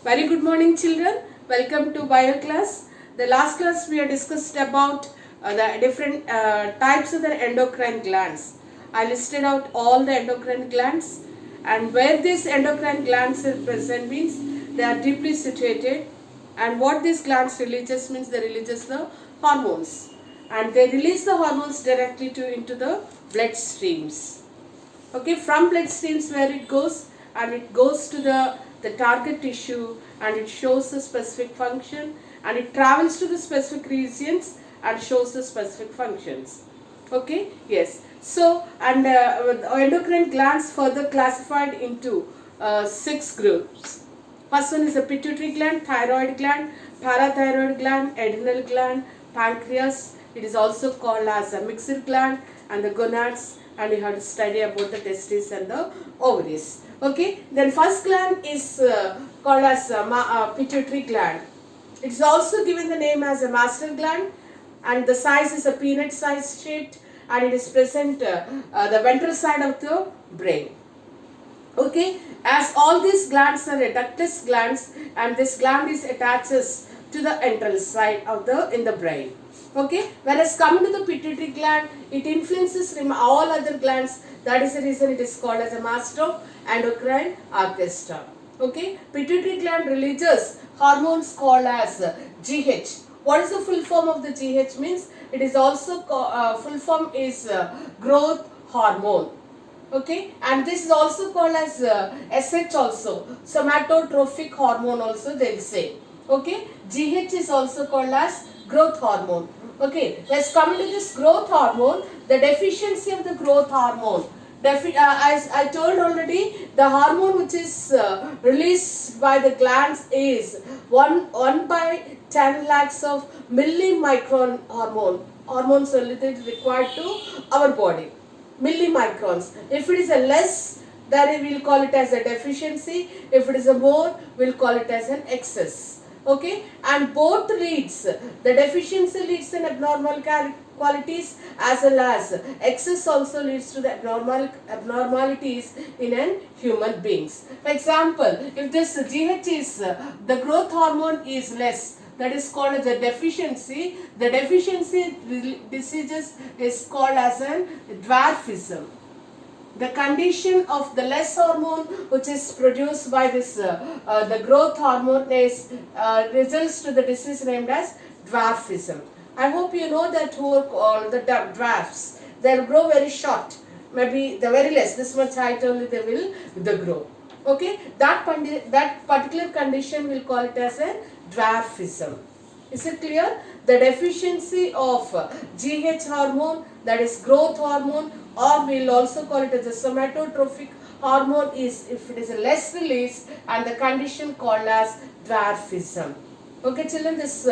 Very good morning, children. Welcome to bio class. The last class we have discussed about the different types of the endocrine glands. I listed out all the endocrine glands, and where these endocrine glands are present means they are deeply situated, and what these glands releases means they releases the hormones, and they release the hormones directly into the blood streams. Okay, from blood streams where it goes, and it goes to the target tissue, and it shows the specific function, and it travels to the specific regions and shows the specific functions. Okay, yes. So, and endocrine glands further classified into 6 groups. First one is the pituitary gland, thyroid gland, parathyroid gland, adrenal gland, pancreas. It is also called as a mixed gland, and the gonads, and you have to study about the testes and the ovaries. Okay, then first gland is called as pituitary gland. It is also given the name as a master gland, and the size is a peanut size shaped, and it is present the ventral side of the brain. Okay, as all these glands are ductless glands, and this gland is attaches to the ventral side of the brain. Okay, whereas coming to the pituitary gland, it influences all other glands. That is the reason it is called as a master of endocrine orchestra. Okay, pituitary gland releases hormones called as GH. What is the full form of the GH means? It is also full form is growth hormone. Okay, and this is also called as SH also, somatotrophic hormone also they will say. Okay, GH is also called as growth hormone. Okay, let's come to this growth hormone. The deficiency of the growth hormone. As I told already, the hormone which is released by the glands is 1 by 10 lakhs of millimicron hormone. Hormones are required to our body. Millimicrons. If it is a less, then we will call it as a deficiency. If it is a more, we will call it as an excess. Okay, and both leads, the deficiency leads to abnormal qualities, as well as excess also leads to the abnormalities in an human beings. For example, if this GH is, the growth hormone is less, that is called as a deficiency. The deficiency diseases is called as a dwarfism. The condition of the less hormone which is produced by this the growth hormone is results to the disease named as dwarfism. I hope you know that who are called the dwarfs. They will grow very short, maybe the very less, this much height only they will grow. Okay, that particular condition will call it as a dwarfism. Is it clear? The deficiency of GH hormone, that is growth hormone, or we will also call it as a somatotrophic hormone, is if it is a less release, and the condition called as dwarfism. Okay children, this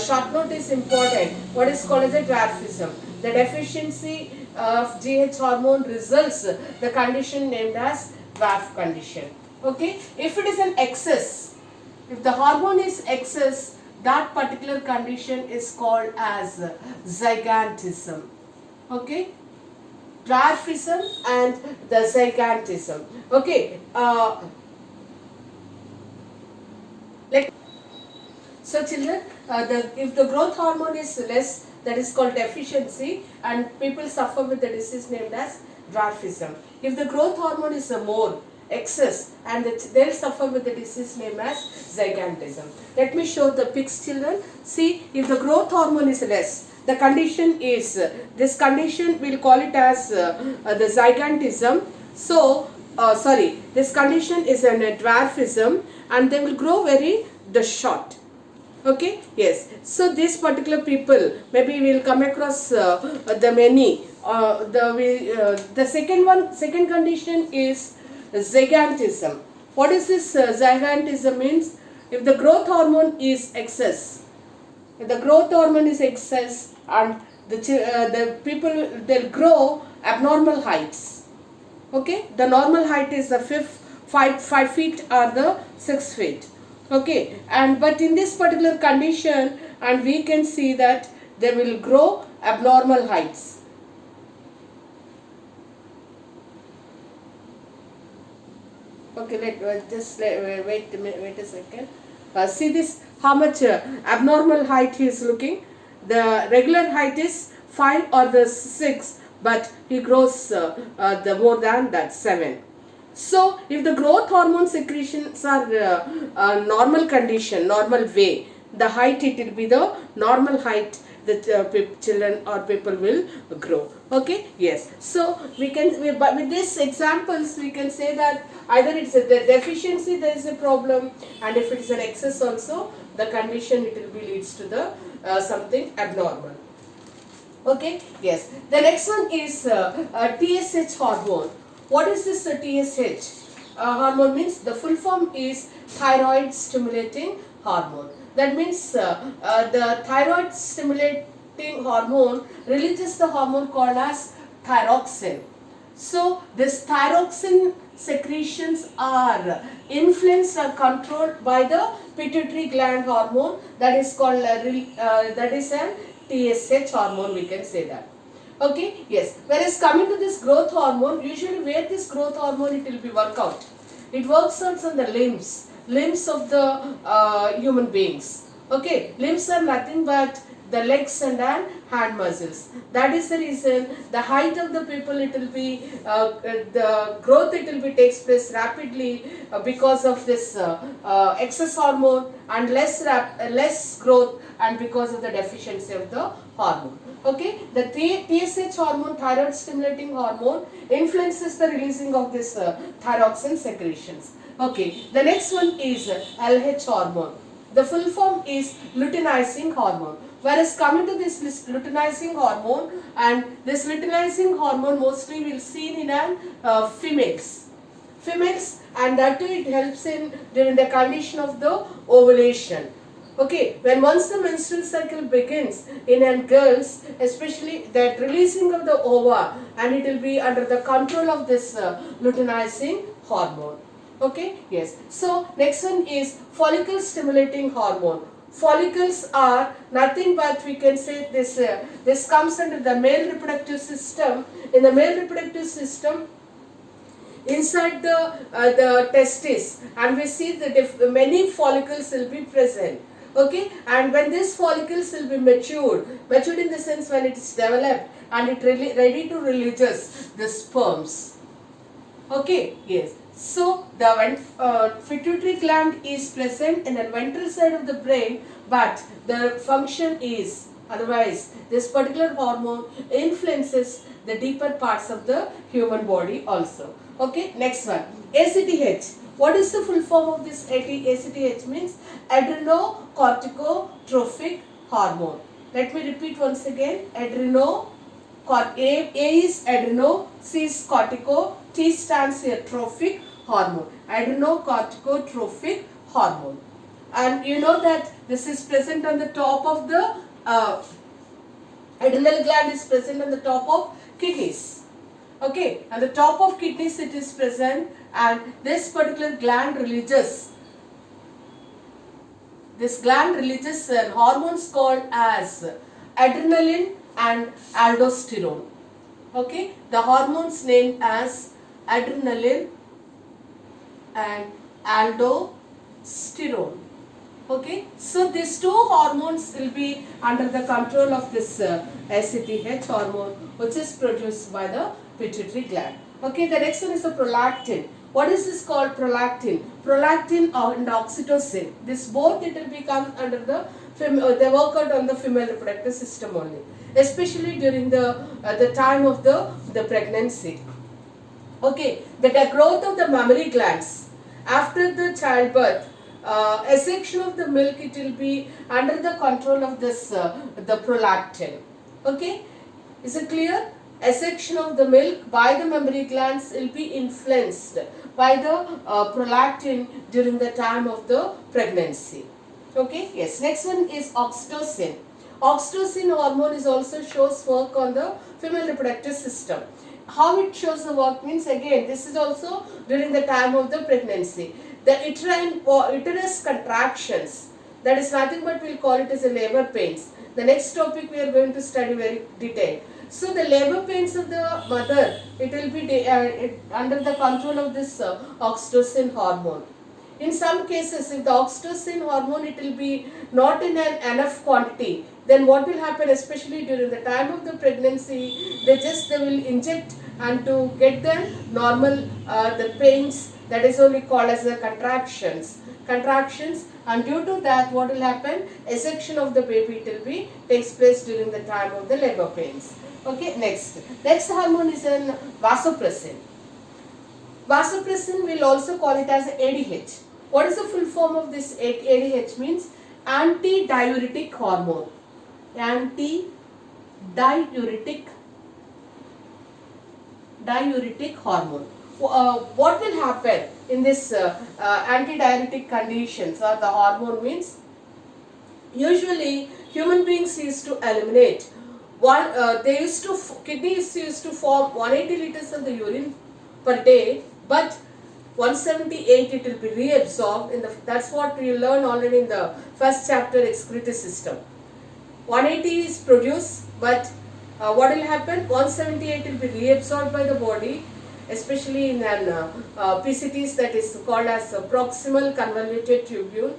short note is important. What is called as a dwarfism? The deficiency of GH hormone results the condition named as dwarf condition. Okay, if it is an excess, if the hormone is excess, that particular condition is called as gigantism. Okay, dwarfism and the gigantism. Okay, so children, if the growth hormone is less, that is called deficiency, and people suffer with the disease named as dwarfism. If the growth hormone is more, excess, and they will suffer with the disease named as gigantism. Let me show the pics children. See, if the growth hormone is less, the condition is, this condition we will call it as the gigantism. So, this condition is a dwarfism, and they will grow very short. Okay, yes. So these particular people, maybe we will come across the many. The second condition is gigantism. What is this gigantism means? If the growth hormone is excess, if the growth hormone is excess, and the people, they'll grow abnormal heights. Okay, the normal height is the 5 feet or the 6 feet. Okay, and but in this particular condition, and we can see that they will grow abnormal heights. Okay. Okay, wait a second. See this, how much abnormal height he is looking. The regular height is 5 or the 6, but he grows the more than that 7. So if the growth hormone secretions are normal condition, normal way, the height, it will be the normal height that children or people will grow. Okay, yes. So but with these examples we can say that either it's a deficiency, there is a problem, and if it is an excess also, the condition, it will be leads to the something abnormal. Okay, yes. The next one is TSH hormone. What is this TSH hormone? Means the full form is thyroid stimulating hormone. That means the thyroid stimulating hormone releases the hormone called as thyroxine. So this thyroxine secretions are influenced or controlled by the pituitary gland hormone, that is called that is an TSH hormone, we can say that. Okay, yes. Whereas coming to this growth hormone, usually where this growth hormone, it will be work out. It works out on the limbs of the human beings. Okay, limbs are nothing but the legs and hand muscles. That is the reason the height of the people, it will be the growth, it will be takes place rapidly because of this excess hormone, and less growth and because of the deficiency of the hormone. Okay, the TSH hormone, thyroid stimulating hormone, influences the releasing of this thyroxine secretions. Okay, the next one is LH hormone. The full form is luteinizing hormone. Whereas coming to this luteinizing hormone, and this luteinizing hormone mostly we'll see in females, and that too it helps in during the condition of the ovulation. Okay, when once the menstrual cycle begins in girls, especially that releasing of the ova, and it will be under the control of this luteinizing hormone. Okay, yes. So next one is follicle stimulating hormone. Follicles are nothing but, we can say this comes under the male reproductive system. In the male reproductive system, inside the testis, and we see that many follicles will be present. Okay, and when these follicles will be matured in the sense when it is developed and it really ready to release the sperms. Okay, yes. So the pituitary gland is present in the ventral side of the brain, but the function is otherwise. This particular hormone influences the deeper parts of the human body also. Okay, next one, ACTH. What is the full form of this ACTH? Means adrenocorticotrophic hormone. Let me repeat once again. A is adreno, C is cortico, T stands here trophic hormone. Adrenocorticotrophic hormone. And you know that this is present on the top of the adrenal gland is present on the top of kidneys. Okay, on the top of kidneys it is present, and this particular gland releases hormones called as adrenaline and aldosterone. Okay, the hormones named as adrenaline and aldosterone. Okay, so these two hormones will be under the control of this ACTH hormone, which is produced by the pituitary gland. Okay, the next one is the prolactin. What is this called? Prolactin. Prolactin and oxytocin. This both it will become under the they work out on the female reproductive system only, especially during the time of the pregnancy. Okay, the growth of the mammary glands after the childbirth. A section of the milk, it will be under the control of this the prolactin. Okay, is it clear? A section of the milk by the mammary glands will be influenced by the prolactin during the time of the pregnancy. Okay, yes. Next one is oxytocin. Oxytocin hormone is also shows work on the female reproductive system. How it shows the work means, again, this is also during the time of the pregnancy. The uterus contractions, that is nothing but we'll call it as a labor pains. The next topic we are going to study very detailed. So the labor pains of the mother, it will be under the control of this oxytocin hormone. In some cases, if the oxytocin hormone it will be not in an enough quantity, then what will happen, especially during the time of the pregnancy, they will inject, and to get the normal the pains, that is only called as the contractions, and due to that what will happen, ejection of the baby, it will be takes place during the time of the labor pains. Okay, next hormone is an vasopressin. Vasopressin, will also call it as ADH. What is the full form of this ADH? Means anti-diuretic hormone. Anti-diuretic hormone. What will happen in this anti-diuretic conditions or the hormone means, usually human beings used to eliminate kidneys used to form 180 liters of the urine per day, but 178 it will be reabsorbed that's what we learn already in the first chapter, excretory system. 180 is produced, but what will happen, 178 will be reabsorbed by the body, especially in an PCTs, that is called as proximal convoluted tubule,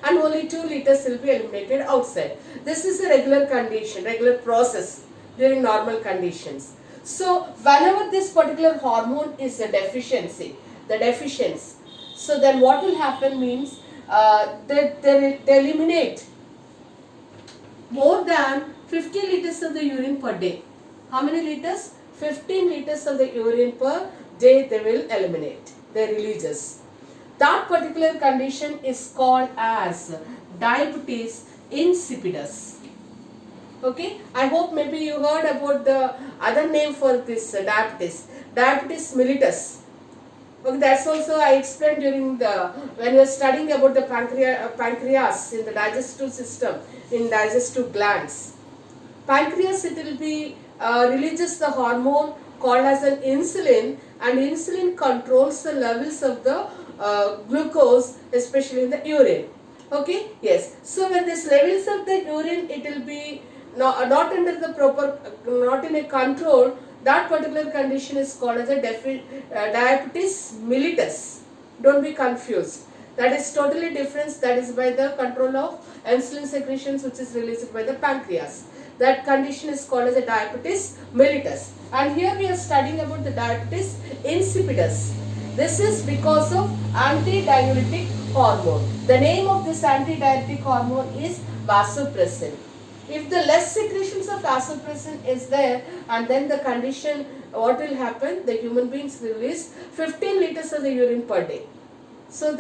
and only 2 liters will be eliminated outside. This is a regular condition, regular process during normal conditions. So whenever this particular hormone is a deficiency, so then what will happen means they eliminate more than 50 liters of the urine per day. How many liters? 15 liters of the urine per day they will eliminate, they releases. That particular condition is called as diabetes insipidus. Okay, I hope maybe you heard about the other name for this diabetes mellitus. Okay, that's also I explained during when we were studying about the pancreas in the digestive system, in digestive glands. Pancreas, it will be releases the hormone called as an insulin, and insulin controls the levels of the glucose, especially in the urine. Okay, yes. So when these levels of the urine, it will be not under the proper, not in a control, that particular condition is called as a diabetes mellitus. Don't be confused. That is totally different. That is by the control of insulin secretions, which is released by the pancreas. That condition is called as a diabetes mellitus. And here we are studying about the diabetes insipidus. This is because of anti-diuretic hormone. The name of this anti-diuretic hormone is vasopressin. If the less secretions of vasopressin is there, and then the condition, what will happen? The human beings release 15 liters of the urine per day. So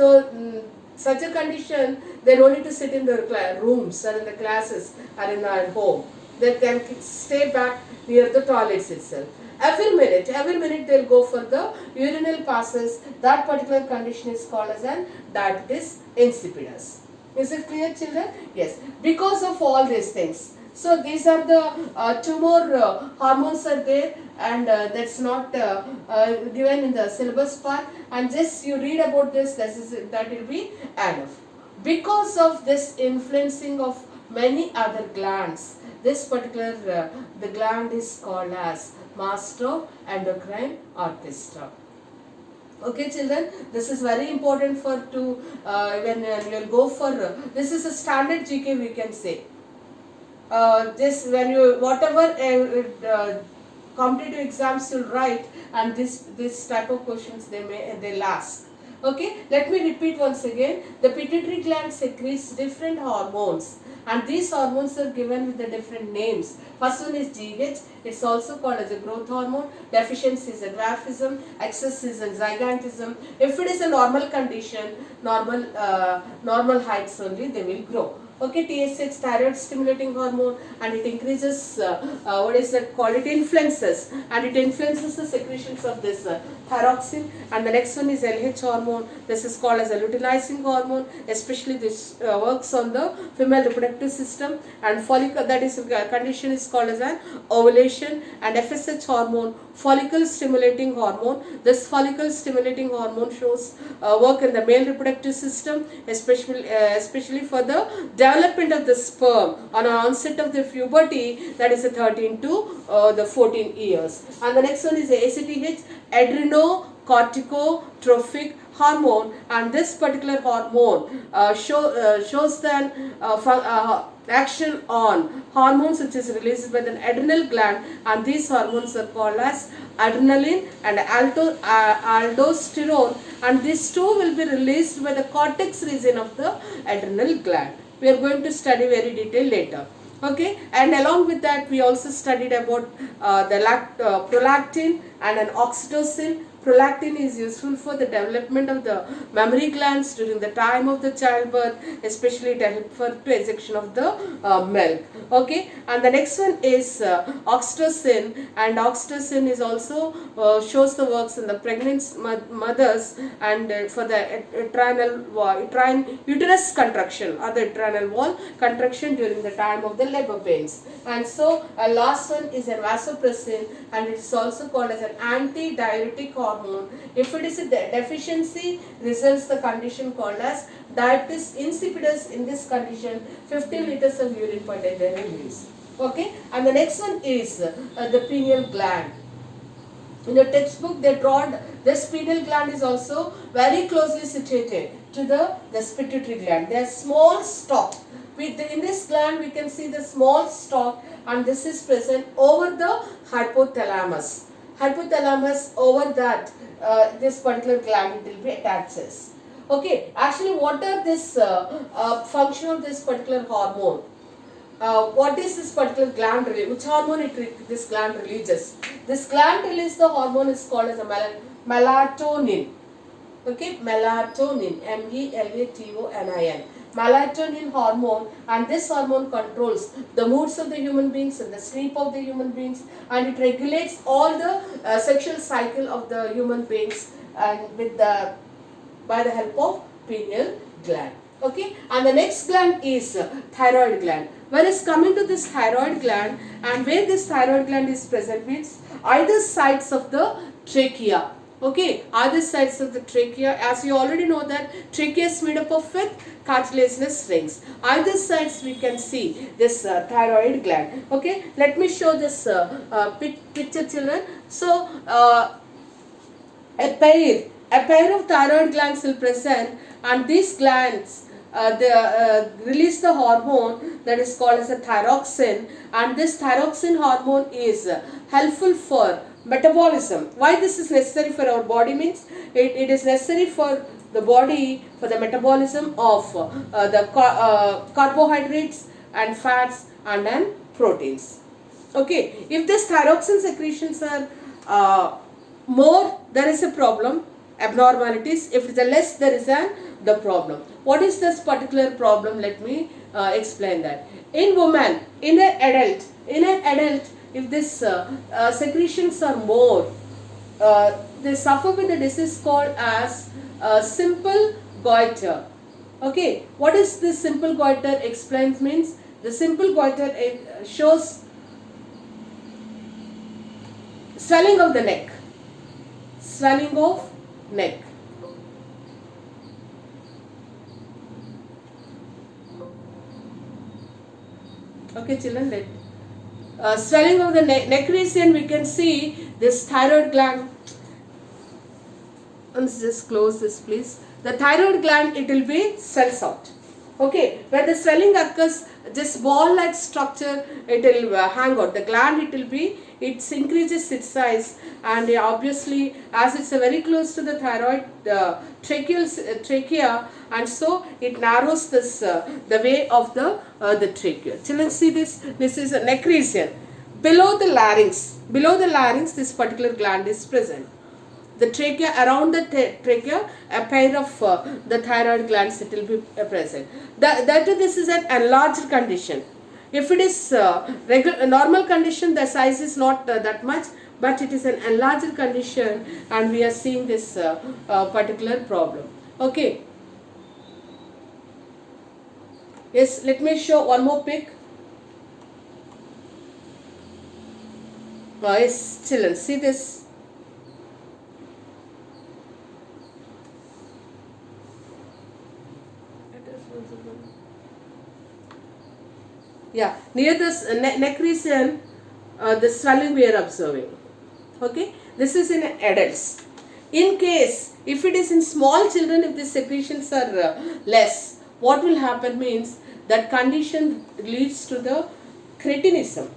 such a condition, they don't need to sit in their rooms or in the classes or in their home. They can stay back near the toilets itself. Every minute they'll go for the urinal passes. That particular condition is called as an diabetes insipidus. Is it clear, children? Yes. Because of all these things. So these are the 2 more hormones are there, and that's not given in the syllabus part. And just you read about this, that will be enough. Because of this influencing of many other glands, this particular the gland is called as master endocrine orchestra. Okay, children, this is very important for when you will go for this is a standard GK, we can say. This when you whatever competitive exams you'll write, and this type of questions they'll ask. Okay, let me repeat once again. The pituitary gland secretes different hormones, and these hormones are given with the different names. First one is GH. It's also called as a growth hormone. Deficiency is a graphism. Excess is a gigantism. If it is a normal condition, normal heights only, they will grow. Okay, TSH, thyroid stimulating hormone, and it increases, what is that called? It influences, and it influences the secretions of this thyroxine. And the next one is LH hormone. This is called as a luteinizing hormone. Especially this works on the female reproductive system. And follicle, that is condition is called as an ovulation. And FSH hormone, follicle stimulating hormone. This follicle stimulating hormone shows work in the male reproductive system, especially for the development of the sperm on onset of the puberty, that is the 13 to the 14 years. And the next one is the ACTH, adrenocorticotrophic hormone, and this particular hormone shows the action on hormones which is released by the adrenal gland, and these hormones are called as adrenaline and aldosterone, and these two will be released by the cortex region of the adrenal gland. We are going to study very detailed later. Okay, and along with that we also studied about the prolactin and an oxytocin. Prolactin is useful for the development of the mammary glands during the time of the childbirth, especially it helps for the ejection of the milk. Okay, and the next one is oxytocin, and oxytocin is also shows the works in the pregnant mothers, and for the uterus contraction or the uterine wall contraction during the time of the labor pains. And so last one is a vasopressin, and it is also called as an anti-diuretic hormone. If it is a deficiency, results the condition called as diabetes insipidus. In this condition, 15 liters of urine per day they release. Okay, and the next one is the pineal gland. In the textbook they draw this pineal gland is also very closely situated to the pituitary gland. They are small stalk. In this gland we can see the small stalk, and this is present over the hypothalamus. Hypothalamus, over that this particular gland it will be attaches. Okay, actually what are this function of this particular hormone? What is this particular gland release? Which hormone this gland releases? This gland release the hormone is called as a melatonin. Okay, melatonin, melatonin. Melatonin hormone, and this hormone controls the moods of the human beings and the sleep of the human beings, and it regulates all the sexual cycle of the human beings, and by the help of pineal gland. Okay, and the next gland is thyroid gland. Whereas coming to this thyroid gland, and where this thyroid gland is present means either sides of the trachea. Okay, either sides of the trachea, as you already know that trachea is made up of with cartilaginous rings. Either sides we can see this thyroid gland. Okay, let me show this picture, children. So a pair of thyroid glands will present, and these glands release the hormone that is called as a thyroxine, and this thyroxine hormone is helpful for metabolism. Why this is necessary for our body means it is necessary for the body for the metabolism of the carbohydrates and fats and then proteins. Okay, if this thyroxine secretions are more, there is a problem, abnormalities. If it is less, there is the problem. What is this particular problem? Let me explain that. In woman, in an adult, if this secretions are more, they suffer with a disease called as simple goiter. Okay, what is this simple goiter? Explains means the simple goiter shows swelling of the neck. Swelling of neck. Okay, children, swelling of the neck region, we can see this thyroid gland. Let's just close this, please. The thyroid gland, it will be swells out. Okay, where the swelling occurs, this ball-like structure, it will hang out. The gland, it increases its size, and obviously, as it's very close to the thyroid trachea, and so it narrows this the way of the trachea. Children, see this. This is a neck region. Below the larynx, this particular gland is present. The trachea, around the trachea, a pair of the thyroid glands, it will be present. This is an enlarged condition. If it is normal condition, the size is not that much, but it is an enlarged condition, and we are seeing this particular problem. Okay. Yes, let me show one more pic. Yes, children, see this. Yeah, near the neck region, the swelling we are observing. Okay, this is in adults. In case if it is in small children, if the secretions are less, what will happen means that condition leads to the cretinism.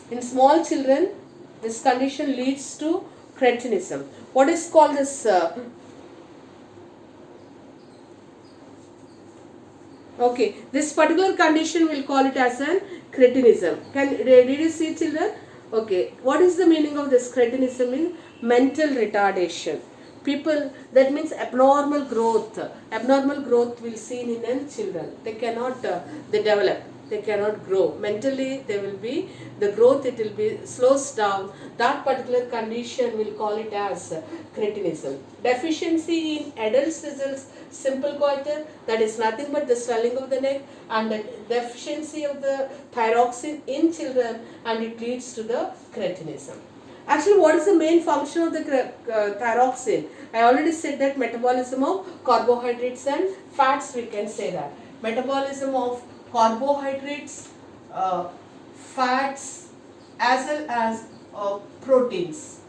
In small children, this condition leads to cretinism. What is called this? Okay, this particular condition we'll call it as an cretinism. Did you see, children? Okay, what is the meaning of this cretinism? In mental retardation. People, that means abnormal growth. Abnormal growth will seen in children. They cannot, they develop. They cannot grow. Mentally, they will be, the growth it will be slows down. That particular condition we'll call it as cretinism. Deficiency in adults results simple goiter, that is nothing but the swelling of the neck, and the deficiency of the thyroxine in children, and it leads to the cretinism. Actually, what is the main function of the thyroxine? I already said that metabolism of carbohydrates and fats, we can say that. Metabolism of carbohydrates, fats, as well as proteins.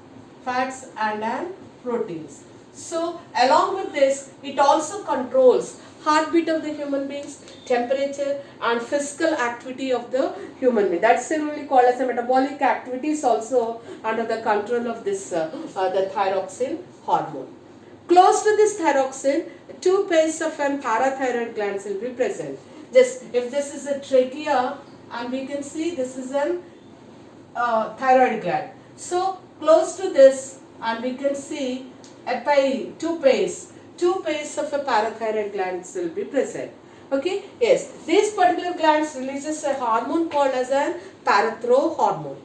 Fats and proteins. So, along with this, it also controls heartbeat of the human beings, temperature and physical activity of the human being. That's similarly called as a metabolic activities also under the control of this the thyroxine hormone. Close to this thyroxine, two pairs of parathyroid glands will be present. Just if this is a trachea, and we can see this is an thyroid gland. So close to this, and we can see two pairs of a parathyroid glands will be present. Okay, yes, these particular glands releases a hormone called as a parathormone.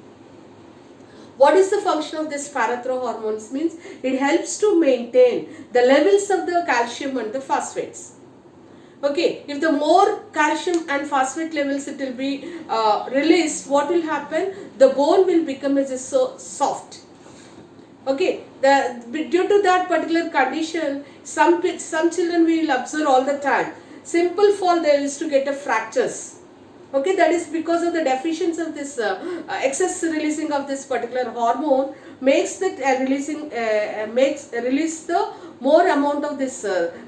What is the function of this parathormones? Means it helps to maintain the levels of the calcium and the phosphates. Okay, if the more calcium and phosphate levels it will be released, what will happen? The bone will become as so soft. Okay, due to that particular condition, some children we will observe all the time. Simple fall, they used to get a fractures. Okay, that is because of the deficiency of this excess releasing of this particular hormone makes the release the more amount of this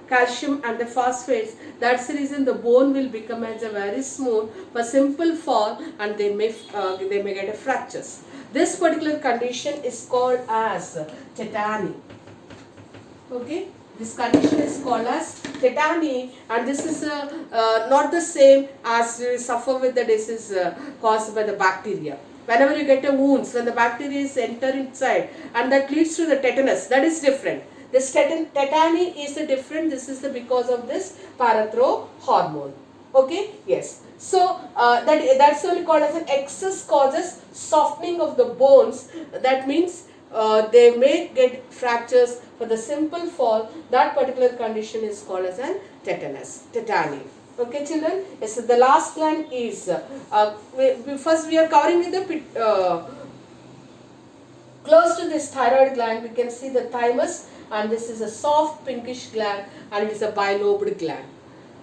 calcium and the phosphates. That's the reason the bone will become as a very smooth for simple fall, and they may get a fractures. This particular condition is called as tetany. Okay, this condition is called as tetany, and this is not the same as you suffer with the disease caused by the bacteria. Whenever you get a wounds, when the bacteria is enter inside, and that leads to the tetanus, that is different. This tetany is different. This is because of this parathormone. Okay, yes. So that's only called as an excess causes softening of the bones. That means they may get fractures for the simple fall. That particular condition is called as an tetany. Okay, children. Yes, so the last gland is first we are covering with the close to this thyroid gland. We can see the thymus, and this is a soft pinkish gland, and it is a bilobed gland.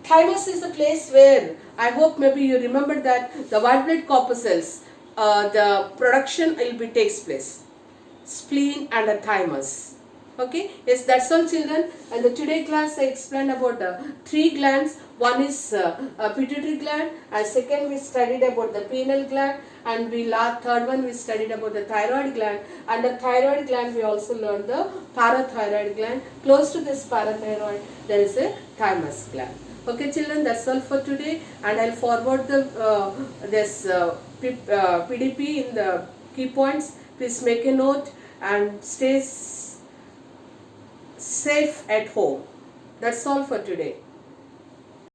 Thymus is the place where, I hope maybe you remember that the white blood corpuscles, the production takes place. Spleen and a thymus. Okay, yes, that's all, children. And the today class I explained about three glands. One is pituitary gland, and second we studied about the pineal gland, and third one we studied about the thyroid gland. Under thyroid gland we also learned the parathyroid gland. Close to this parathyroid there is a thymus gland. Okay, children, that's all for today, and I'll forward the PDP in the key points. Please make a note and stay safe at home. That's all for today.